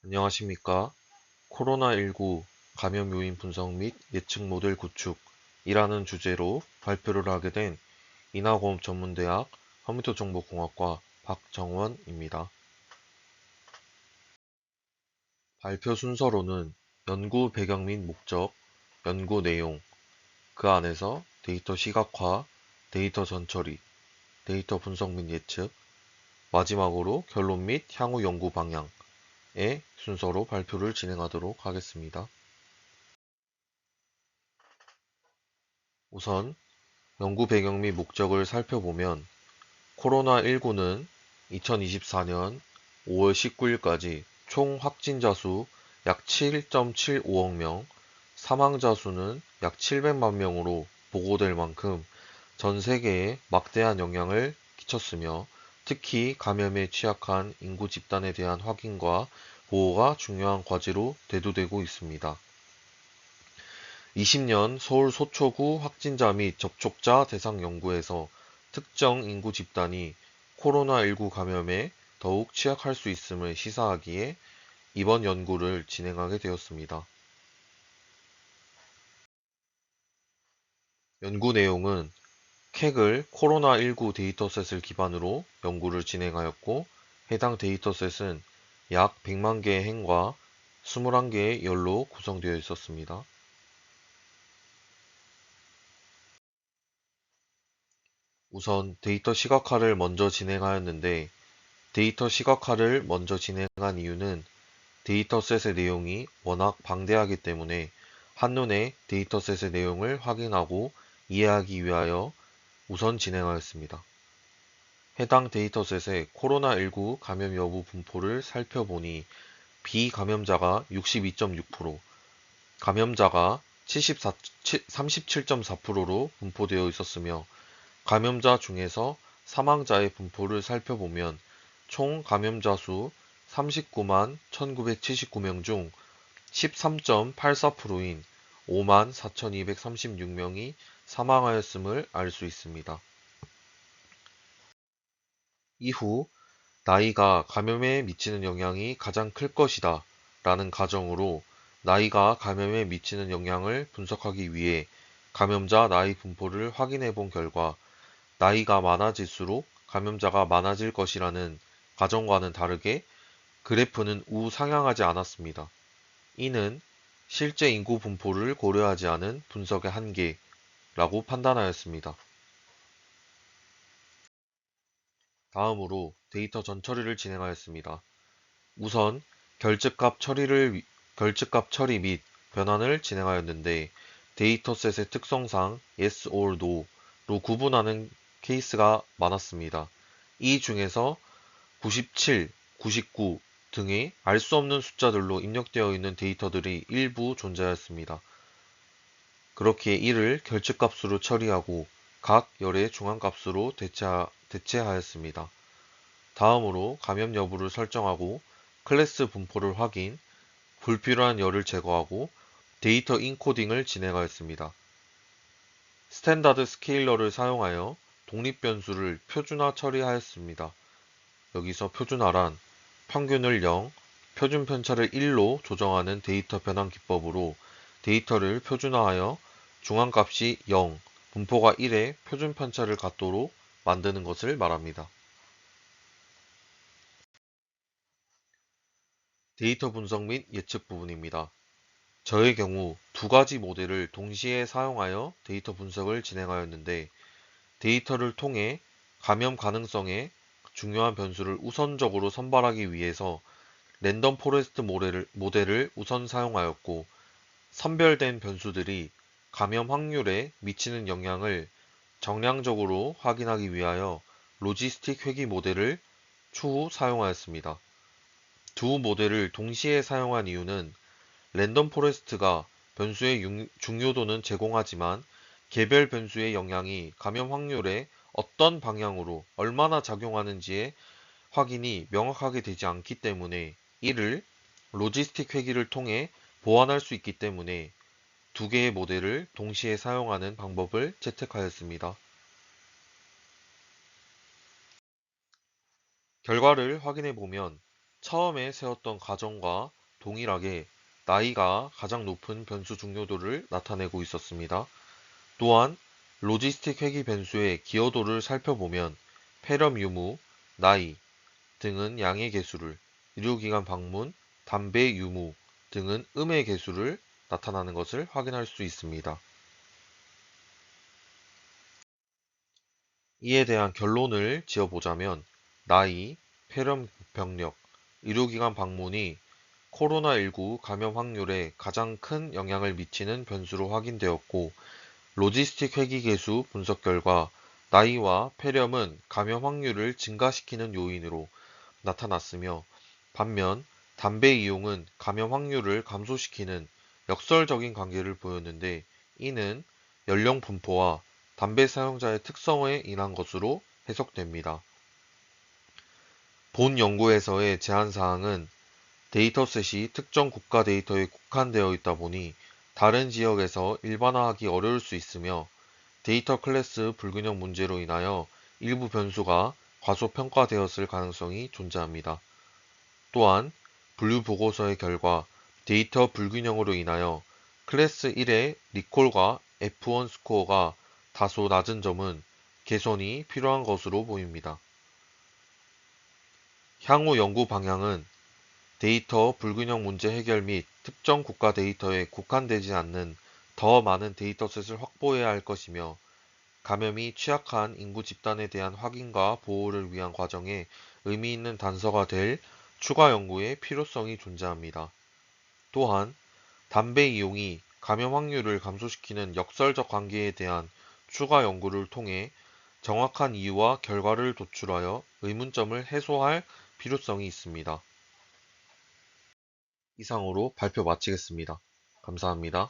안녕하십니까? 코로나19 감염 요인 분석 및 예측 모델 구축이라는 주제로 발표를 하게 된 인하공업전문대학 컴퓨터정보공학과 박정원입니다. 발표 순서로는 연구 배경 및 목적, 연구 내용, 그 안에서 데이터 시각화, 데이터 전처리, 데이터 분석 및 예측, 마지막으로 결론 및 향후 연구 방향의 순서로 발표를 진행하도록 하겠습니다. 우선 연구 배경 및 목적을 살펴보면 코로나19는 2024년 5월 19일까지 총 확진자 수 약 7.75억 명, 사망자 수는 약 700만 명으로 보고될 만큼 전 세계에 막대한 영향을 끼쳤으며 특히 감염에 취약한 인구 집단에 대한 확인과 보호가 중요한 과제로 대두되고 있습니다. 20년 서울 소초구 확진자 및 접촉자 대상 연구에서 특정 인구 집단이 코로나19 감염에 더욱 취약할 수 있음을 시사하기에 이번 연구를 진행하게 되었습니다. 연구 내용은 캑을 코로나19 데이터셋을 기반으로 연구를 진행하였고, 해당 데이터셋은 약 100만 개의 행과 21개의 열로 구성되어 있었습니다. 우선 데이터 시각화를 먼저 진행하였는데, 데이터 시각화를 먼저 진행한 이유는 데이터셋의 내용이 워낙 방대하기 때문에 한눈에 데이터셋의 내용을 확인하고 이해하기 위하여 우선 진행하였습니다. 해당 데이터셋의 코로나19 감염 여부 분포를 살펴보니 비감염자가 62.6%, 감염자가 37.4%로 분포되어 있었으며 감염자 중에서 사망자의 분포를 살펴보면 총 감염자 수 39만 1979명 중 13.84%인 5만 4236명이 사망하였음을 알 수 있습니다. 이후 나이가 감염에 미치는 영향이 가장 클 것이다 라는 가정으로 나이가 감염에 미치는 영향을 분석하기 위해 감염자 나이 분포를 확인해 본 결과 나이가 많아질수록 감염자가 많아질 것이라는 가정과는 다르게 그래프는 우상향하지 않았습니다. 이는 실제 인구 분포를 고려하지 않은 분석의 한계라고 판단하였습니다. 다음으로 데이터 전처리를 진행하였습니다. 우선 결집값 처리 및 변환을 진행하였는데 데이터셋의 특성상 yes or no로 구분하는 케이스가 많았습니다. 이 중에서 97, 99 등의 알 수 없는 숫자들로 입력되어 있는 데이터들이 일부 존재하였습니다. 그렇기에 이를 결집값으로 처리하고 각 열의 중앙값으로 대체하였습니다. 다음으로 감염 여부를 설정하고 클래스 분포를 확인, 불필요한 열을 제거하고 데이터 인코딩을 진행하였습니다. 스탠다드 스케일러를 사용하여 독립 변수를 표준화 처리하였습니다. 여기서 표준화란 평균을 0, 표준 편차를 1로 조정하는 데이터 변환 기법으로 데이터를 표준화하여 중앙값이 0, 분포가 1의 표준 편차를 갖도록 만드는 것을 말합니다. 데이터 분석 및 예측 부분입니다. 저의 경우 두 가지 모델을 동시에 사용하여 데이터 분석을 진행하였는데 데이터를 통해 감염 가능성의 중요한 변수를 우선적으로 선발하기 위해서 랜덤 포레스트 모델을 우선 사용하였고 선별된 변수들이 감염 확률에 미치는 영향을 정량적으로 확인하기 위하여 로지스틱 회귀 모델을 추후 사용하였습니다. 두 모델을 동시에 사용한 이유는 랜덤 포레스트가 변수의 중요도는 제공하지만 개별 변수의 영향이 감염 확률에 어떤 방향으로 얼마나 작용하는지의 확인이 명확하게 되지 않기 때문에 이를 로지스틱 회귀를 통해 보완할 수 있기 때문에 두 개의 모델을 동시에 사용하는 방법을 채택하였습니다. 결과를 확인해 보면 처음에 세웠던 가정과 동일하게 나이가 가장 높은 변수 중요도를 나타내고 있었습니다. 또한 로지스틱 회귀 변수의 기여도를 살펴보면 폐렴 유무, 나이 등은 양의 개수를, 의료기관 방문, 담배 유무 등은 음의 개수를 나타나는 것을 확인할 수 있습니다. 이에 대한 결론을 지어보자면 나이, 폐렴 병력, 의료기관 방문이 코로나19 감염 확률에 가장 큰 영향을 미치는 변수로 확인되었고, 로지스틱 회귀 개수 분석 결과 나이와 폐렴은 감염 확률을 증가시키는 요인으로 나타났으며, 반면 담배 이용은 감염 확률을 감소시키는 역설적인 관계를 보였는데, 이는 연령 분포와 담배 사용자의 특성에 인한 것으로 해석됩니다. 본 연구에서의 제한 사항은 데이터셋이 특정 국가 데이터에 국한되어 있다 보니 다른 지역에서 일반화하기 어려울 수 있으며, 데이터 클래스 불균형 문제로 인하여 일부 변수가 과소평가되었을 가능성이 존재합니다. 또한 분류 보고서의 결과 데이터 불균형으로 인하여 클래스 1의 리콜과 F1 스코어가 다소 낮은 점은 개선이 필요한 것으로 보입니다. 향후 연구 방향은 데이터 불균형 문제 해결 및 특정 국가 데이터에 국한되지 않는 더 많은 데이터셋을 확보해야 할 것이며, 감염이 취약한 인구 집단에 대한 확인과 보호를 위한 과정에 의미 있는 단서가 될 추가 연구의 필요성이 존재합니다. 또한 담배 이용이 감염 확률을 감소시키는 역설적 관계에 대한 추가 연구를 통해 정확한 이유와 결과를 도출하여 의문점을 해소할 필요성이 있습니다. 이상으로 발표 마치겠습니다. 감사합니다.